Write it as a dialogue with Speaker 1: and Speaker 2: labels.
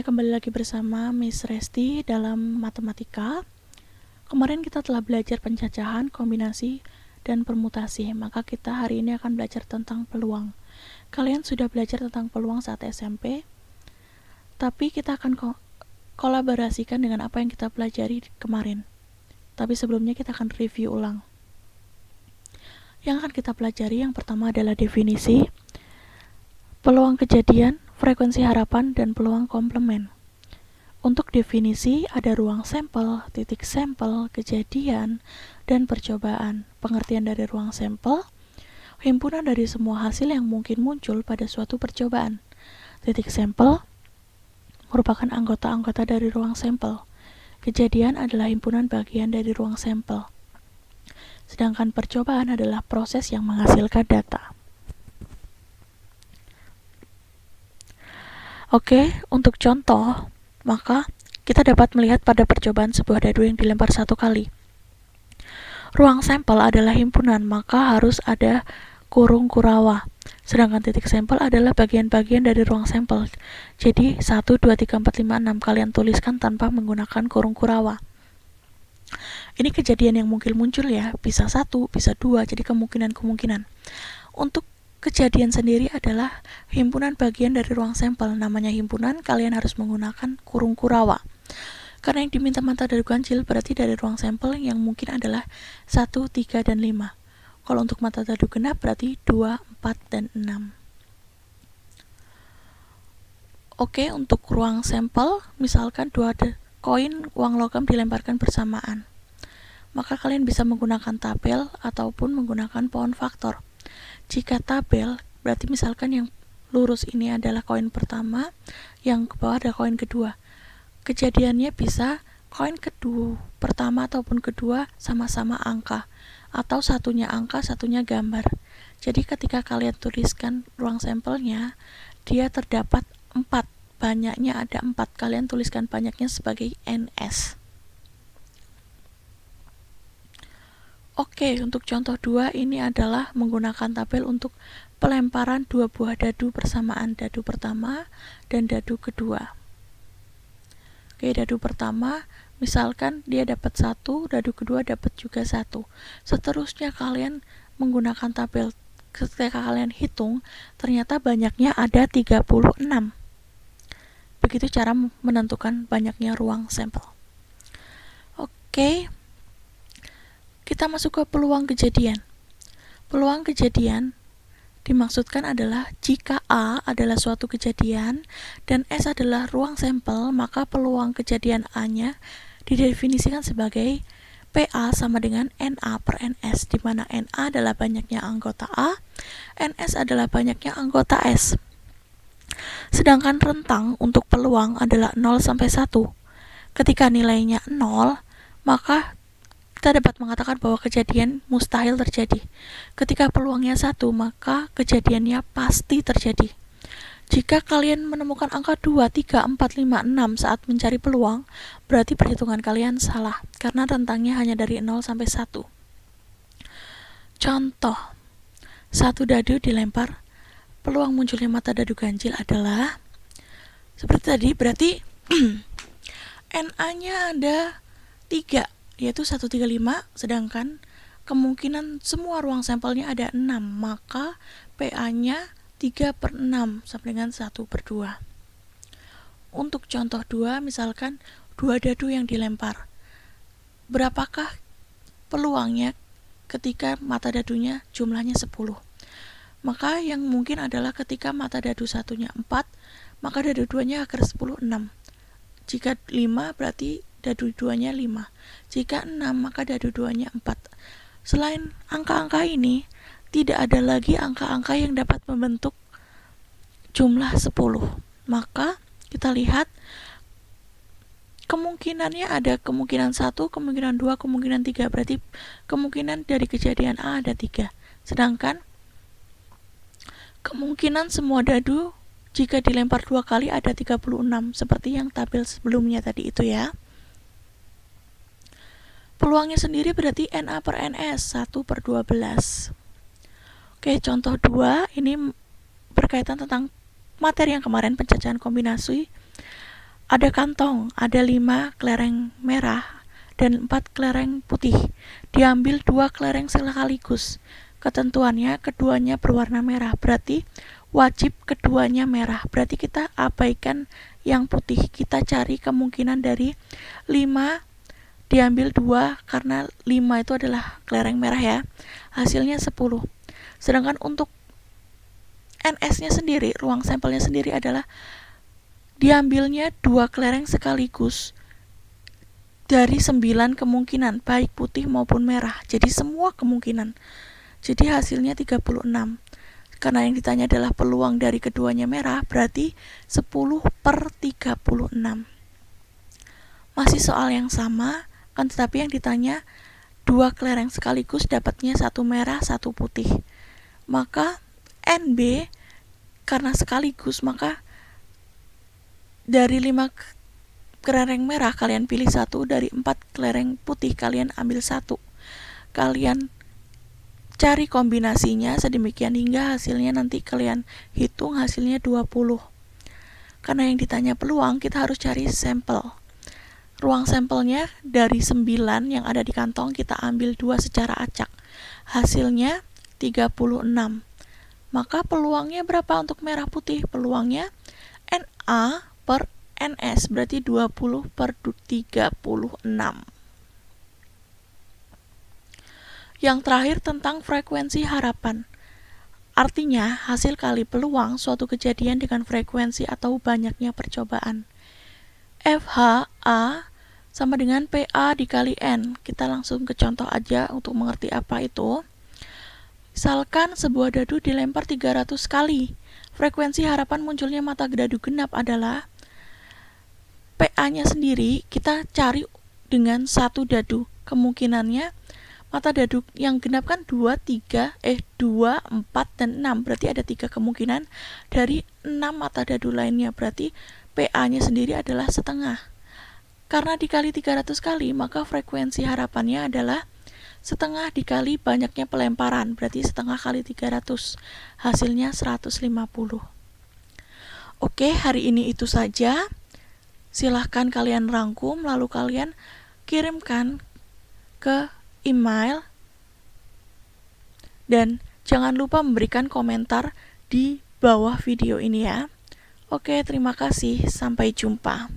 Speaker 1: Kembali lagi bersama Miss Resti dalam matematika. Kemarin kita telah belajar pencacahan, kombinasi, dan permutasi. Maka kita hari ini akan belajar tentang peluang. Kalian sudah belajar tentang peluang saat SMP, tapi kita akan kolaborasikan dengan apa yang kita pelajari kemarin. Tapi sebelumnya kita akan review ulang. Yang akan kita pelajari yang pertama adalah definisi, peluang kejadian, frekuensi harapan, dan peluang komplement. Untuk definisi, ada ruang sampel, titik sampel, kejadian, dan percobaan. Pengertian dari ruang sampel, himpunan dari semua hasil yang mungkin muncul pada suatu percobaan. Titik sampel merupakan anggota-anggota dari ruang sampel. Kejadian adalah himpunan bagian dari ruang sampel. Sedangkan percobaan adalah proses yang menghasilkan data. Oke, untuk contoh, maka kita dapat melihat pada percobaan sebuah dadu yang dilempar satu kali. Ruang sampel adalah himpunan, maka harus ada kurung kurawa. Sedangkan titik sampel adalah bagian-bagian dari ruang sampel. Jadi 1, 2, 3, 4, 5, 6 kalian tuliskan tanpa menggunakan kurung kurawa. Ini kejadian yang mungkin muncul ya, bisa 1, bisa 2, jadi kemungkinan-kemungkinan. Untuk kejadian sendiri adalah himpunan bagian dari ruang sampel. Namanya himpunan, kalian harus menggunakan kurung kurawa. Karena yang diminta mata dadu ganjil berarti dari ruang sampel yang mungkin adalah 1, 3, dan 5. Kalau untuk mata dadu genap berarti 2, 4, dan 6. Oke, untuk ruang sampel, misalkan 2 koin uang logam dilemparkan bersamaan. Maka kalian bisa menggunakan tabel ataupun menggunakan pohon faktor. Jika tabel, berarti misalkan yang lurus ini adalah koin pertama, yang ke bawah adalah koin kedua. Kejadiannya bisa koin kedua pertama ataupun kedua sama-sama angka, atau satunya angka, satunya gambar. Jadi ketika kalian tuliskan ruang sampelnya, dia terdapat 4, banyaknya ada 4, kalian tuliskan banyaknya sebagai NS. Oke, untuk contoh 2 ini adalah menggunakan tabel untuk pelemparan 2 buah dadu bersamaan, dadu pertama dan dadu kedua. Oke, dadu pertama misalkan dia dapat 1, dadu kedua dapat juga 1. Seterusnya kalian menggunakan tabel, ketika kalian hitung ternyata banyaknya ada 36. Begitu cara menentukan banyaknya ruang sampel. Oke, kita masuk ke peluang kejadian. Peluang kejadian dimaksudkan adalah jika A adalah suatu kejadian dan S adalah ruang sampel, maka peluang kejadian A-nya didefinisikan sebagai PA sama dengan NA per NS, di mana NA adalah banyaknya anggota A, NS adalah banyaknya anggota S. Sedangkan rentang untuk peluang adalah 0 sampai 1. Ketika nilainya 0, maka kita dapat mengatakan bahwa kejadian mustahil terjadi. Ketika peluangnya 1, maka kejadiannya pasti terjadi. Jika kalian menemukan angka 2, 3, 4, 5, 6 saat mencari peluang, berarti perhitungan kalian salah, karena rentangnya hanya dari 0 sampai 1. Contoh, 1 dadu dilempar, peluang munculnya mata dadu ganjil adalah seperti tadi, berarti NA-nya ada 3, yaitu 135, sedangkan kemungkinan semua ruang sampelnya ada 6, maka PA-nya 3 per 6 sama dengan 1 per 2. Untuk contoh 2, misalkan 2 dadu yang dilempar. Berapakah peluangnya ketika mata dadunya jumlahnya 10? Maka yang mungkin adalah ketika mata dadu satunya 4, maka dadu duanya akar 10, 6. Jika 5 berarti dadu duanya 5. Jika 6 maka dadu duanya 4. Selain angka-angka ini, tidak ada lagi angka-angka yang dapat membentuk jumlah 10. Maka kita lihat kemungkinannya ada kemungkinan 1, kemungkinan 2, kemungkinan 3. Berarti kemungkinan dari kejadian A ada 3. Sedangkan kemungkinan semua dadu jika dilempar 2 kali ada 36, seperti yang tabel sebelumnya tadi itu ya. Peluangnya sendiri berarti NA per NS, 1 per 12. Oke, contoh 2, ini berkaitan tentang materi yang kemarin, pencacahan kombinasi. Ada kantong, ada 5 kelereng merah dan 4 kelereng putih. Diambil 2 kelereng sekaligus. Ketentuannya keduanya berwarna merah, berarti wajib keduanya merah. Berarti kita abaikan yang putih. Kita cari kemungkinan dari 5 diambil 2 karena 5 itu adalah kelereng merah ya. Hasilnya 10. Sedangkan untuk NS-nya sendiri, ruang sampelnya sendiri adalah diambilnya 2 kelereng sekaligus dari 9 kemungkinan, baik putih maupun merah. Jadi semua kemungkinan. Jadi hasilnya 36. Karena yang ditanya adalah peluang dari keduanya merah, berarti 10/36. Masih soal yang sama, kan tetapi yang ditanya 2 kelereng sekaligus dapatnya 1 merah, 1 putih. Maka NB karena sekaligus, maka dari 5 kelereng merah kalian pilih 1, dari 4 kelereng putih kalian ambil 1. Kalian cari kombinasinya sedemikian hingga hasilnya nanti kalian hitung hasilnya 20. Karena yang ditanya peluang, kita harus cari sampel. Ruang sampelnya dari 9 yang ada di kantong kita ambil 2 secara acak. Hasilnya 36. Maka peluangnya berapa untuk merah putih? Peluangnya NA per NS, berarti 20/36. Yang terakhir tentang frekuensi harapan. Artinya, hasil kali peluang suatu kejadian dengan frekuensi atau banyaknya percobaan. FHA sama dengan PA dikali N. Kita langsung ke contoh aja untuk mengerti apa itu. Misalkan sebuah dadu dilempar 300 kali. Frekuensi harapan munculnya mata dadu genap adalah PA-nya sendiri kita cari dengan 1 dadu. Kemungkinannya mata dadu yang genap kan 2, 4, dan 6. Berarti ada 3 kemungkinan dari 6 mata dadu lainnya. Berarti PA-nya sendiri adalah setengah. Karena dikali 300 kali, maka frekuensi harapannya adalah setengah dikali banyaknya pelemparan, berarti setengah kali 300, hasilnya 150. Oke, hari ini itu saja. Silahkan kalian rangkum, lalu kalian kirimkan ke email. Dan jangan lupa memberikan komentar di bawah video ini ya. Oke, terima kasih. Sampai jumpa.